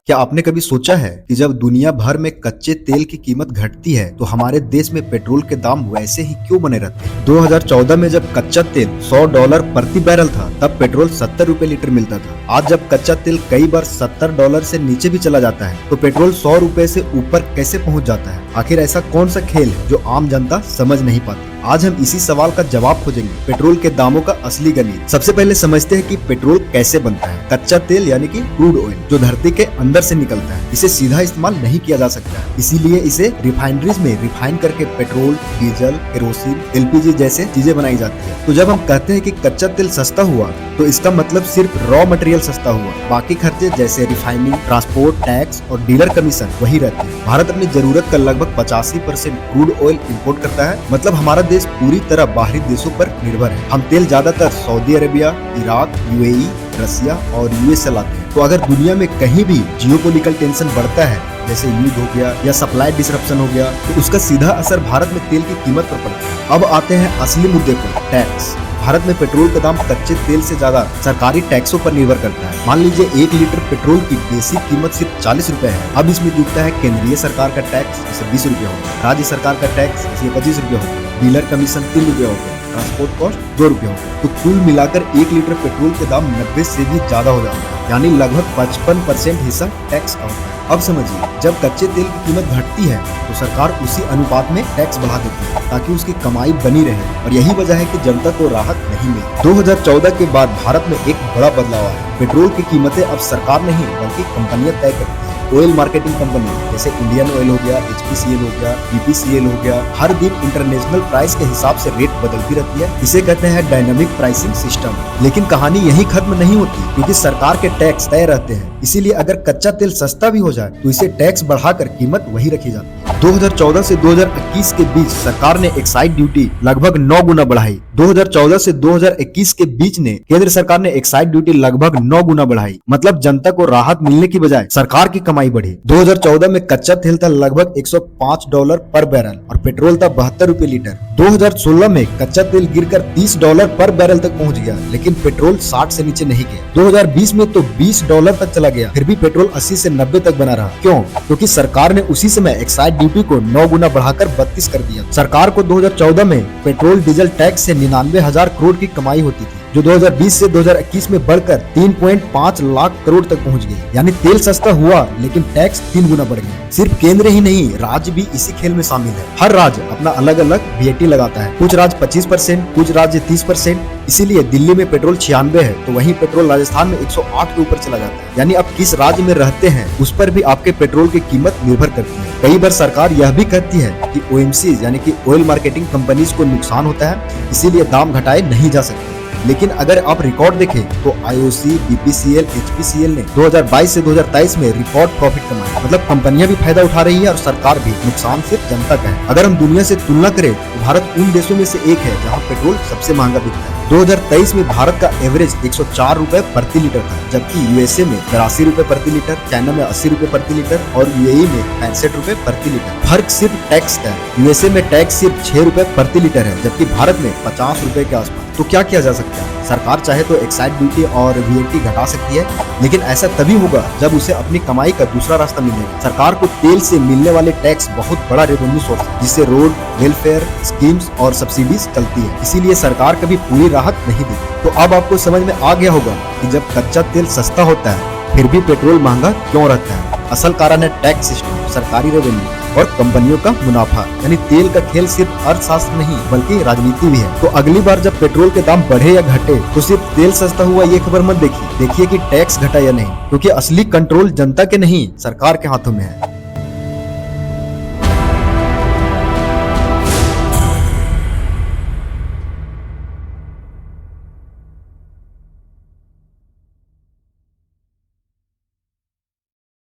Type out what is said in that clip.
क्या आपने कभी सोचा है कि जब दुनिया भर में कच्चे तेल की कीमत घटती है तो हमारे देश में पेट्रोल के दाम वैसे ही क्यों बने रहते हैं। 2014 में जब कच्चा तेल $100 प्रति बैरल था तब पेट्रोल 70 रुपए लीटर मिलता था। आज जब कच्चा तेल कई बार $70 से नीचे भी चला जाता है तो पेट्रोल 100 रुपए से ऊपर कैसे पहुंच जाता है। आखिर ऐसा कौन सा खेल है जो आम जनता समझ नहीं पाती। आज हम इसी सवाल का जवाब खोजेंगे, पेट्रोल के दामों का असली गणित। सबसे पहले समझते हैं कि पेट्रोल कैसे बनता है। कच्चा तेल यानी कि क्रूड ऑयल जो धरती के अंदर से निकलता है, इसे सीधा इस्तेमाल नहीं किया जा सकता है, इसीलिए इसे रिफाइनरीज में रिफाइन करके पेट्रोल, डीजल, केरोसिन, एलपीजी जैसे चीजें बनाई जाती है। तो जब हम कहते हैं कि कच्चा तेल सस्ता हुआ तो इसका मतलब सिर्फ रॉ मटेरियल सस्ता हुआ, बाकी खर्चे जैसे रिफाइनिंग, ट्रांसपोर्ट, टैक्स और डीलर कमीशन वही रहते हैं। भारत अपनी जरूरत का लगभग 85% क्रूड ऑयल इंपोर्ट करता है, मतलब हमारा देश पूरी तरह बाहरी देशों पर निर्भर है। हम तेल ज्यादातर सऊदी अरेबिया, इराक, यूएई, रसिया और यूएस से लाते हैं। तो अगर दुनिया में कहीं भी जियोपॉलिटिकल टेंशन बढ़ता है, जैसे युद्ध हो गया या सप्लाई डिसरप्शन हो गया, तो उसका सीधा असर भारत में तेल की कीमत पर पड़ता है। अब आते हैं असली मुद्दे पर, टैक्स। भारत में पेट्रोल का दाम कच्चे तेल से ज्यादा सरकारी टैक्सों पर निर्भर करता है। मान लीजिए 1 लीटर पेट्रोल की बेसिक कीमत सिर्फ 40 रुपए है। अब इसमें जुड़ता है केंद्रीय सरकार का टैक्स, जैसे 20 रुपए होगा, राज्य सरकार का टैक्स जैसे 25 रुपए होगा, डीलर कमीशन 3 रुपए होगा, ट्रांसपोर्ट कॉस्ट 2 रुपए होगा। तो कुल मिलाकर 1 लीटर पेट्रोल के दाम 90 से भी ज्यादा हो जाता है, यानी लगभग 55% हिस्सा टैक्स का होता है। अब समझिए, जब कच्चे तेल की कीमत घटती है तो सरकार उसी अनुपात में टैक्स बढ़ा देती है ताकि उसकी कमाई बनी रहे, और यही वजह है कि जनता को राहत नहीं मिली। 2014 के बाद भारत में एक बड़ा बदलाव आया। पेट्रोल की कीमतें अब सरकार नहीं बल्कि कंपनियां तय करती है। ऑयल मार्केटिंग कंपनी जैसे इंडियन ऑयल हो गया, एचपीसीएल हो गया, बीपीसीएल हो गया, हर दिन इंटरनेशनल प्राइस के हिसाब से रेट बदलती रहती है। इसे कहते हैं डायनामिक प्राइसिंग सिस्टम। लेकिन कहानी यही खत्म नहीं होती, क्योंकि सरकार के टैक्स तय रहते हैं। इसीलिए अगर कच्चा तेल सस्ता भी हो जाए तो इसे टैक्स बढ़ाकर कीमत वही रखी जाती है। 2014 से 2021 के बीच सरकार ने एक्साइज ड्यूटी लगभग 9 गुना बढ़ाई। 2014 से 2021 के बीच ने केंद्र सरकार ने एक्साइज ड्यूटी लगभग 9 गुना बढ़ाई, मतलब जनता को राहत मिलने की बजाय सरकार की कमाई बढ़ी। 2014 में कच्चा तेल था लगभग $105 पर बैरल और पेट्रोल था 72 रुपए लीटर। 2016 में कच्चा तेल गिरकर $30 पर बैरल तक पहुंच गया, लेकिन पेट्रोल 60 से नीचे नहीं गया। 2020 में तो $20 तक चला गया, फिर भी पेट्रोल 80 से 90 तक बना रहा। क्यों? क्योंकि सरकार ने उसी समय एक्साइज ड्यूटी को 9 गुना बढ़ाकर 32 कर दिया। सरकार को 2014 में पेट्रोल डीजल टैक्स से 99,000 करोड़ की कमाई होती थी, जो 2020 से 2021 में बढ़कर 3.5 लाख करोड़ तक पहुंच गई। यानी तेल सस्ता हुआ लेकिन टैक्स 3 गुना बढ़ गया। सिर्फ केंद्र ही नहीं, राज्य भी इसी खेल में शामिल है। हर राज्य अपना अलग अलग VAT लगाता है। कुछ राज्य 25%, कुछ राज्य 30%। इसीलिए दिल्ली में पेट्रोल 96 है तो वहीं पेट्रोल राजस्थान में 108 के ऊपर चला जाता है। यानी आप किस राज्य में रहते हैं उस पर भी आपके पेट्रोल की कीमत निर्भर करती है। कई बार सरकार यह भी कहती है कि OMCs यानी कि ऑयल मार्केटिंग कंपनीज को नुकसान होता है, इसीलिए दाम घटाए नहीं जा सकते। लेकिन अगर आप रिकॉर्ड देखें तो IOC, BPCL, HPCL ने 2022 से 2023 में रिकॉर्ड प्रॉफिट कमाया। मतलब कंपनियां भी फायदा उठा रही है और सरकार भी। नुकसान सिर्फ जनता का है। अगर हम दुनिया से तुलना करें तो भारत उन देशों में से एक है जहां पेट्रोल सबसे महंगा बिकता है। 2023 में भारत का एवरेज 104 रुपए प्रति लीटर था, जबकि USA में 83 रुपए प्रति लीटर, चाइना में 80 रुपए प्रति लीटर और UAE में 65 रुपए प्रति लीटर। फर्क सिर्फ टैक्स का है। USA में टैक्स सिर्फ 6 रुपए प्रति लीटर है, जबकि भारत में 50 रुपए के आसपास। तो क्या किया जा सकता है? सरकार चाहे तो एक्साइज ड्यूटी और VAT घटा सकती है, लेकिन ऐसा तभी होगा जब उसे अपनी कमाई का दूसरा रास्ता मिलेगा। सरकार को तेल से मिलने वाले टैक्स बहुत बड़ा रेवेन्यू सोर्स है, जिससे रोड, वेलफेयर स्कीम्स और सब्सिडीज चलती है। इसीलिए सरकार कभी पूरी राहत नहीं देती। तो अब आपको समझ में आ गया होगा कि जब कच्चा तेल सस्ता होता है फिर भी पेट्रोल महंगा क्यों रहता है। असल कारण है टैक्स सिस्टम, सरकारी रेवेन्यू और कंपनियों का मुनाफा। यानी तेल का खेल सिर्फ अर्थशास्त्र नहीं बल्कि राजनीति भी है। तो अगली बार जब पेट्रोल के दाम बढ़े या घटे तो सिर्फ तेल सस्ता हुआ ये खबर मत देखिए कि टैक्स घटा या नहीं, क्योंकि असली कंट्रोल जनता के नहीं सरकार के हाथों में है।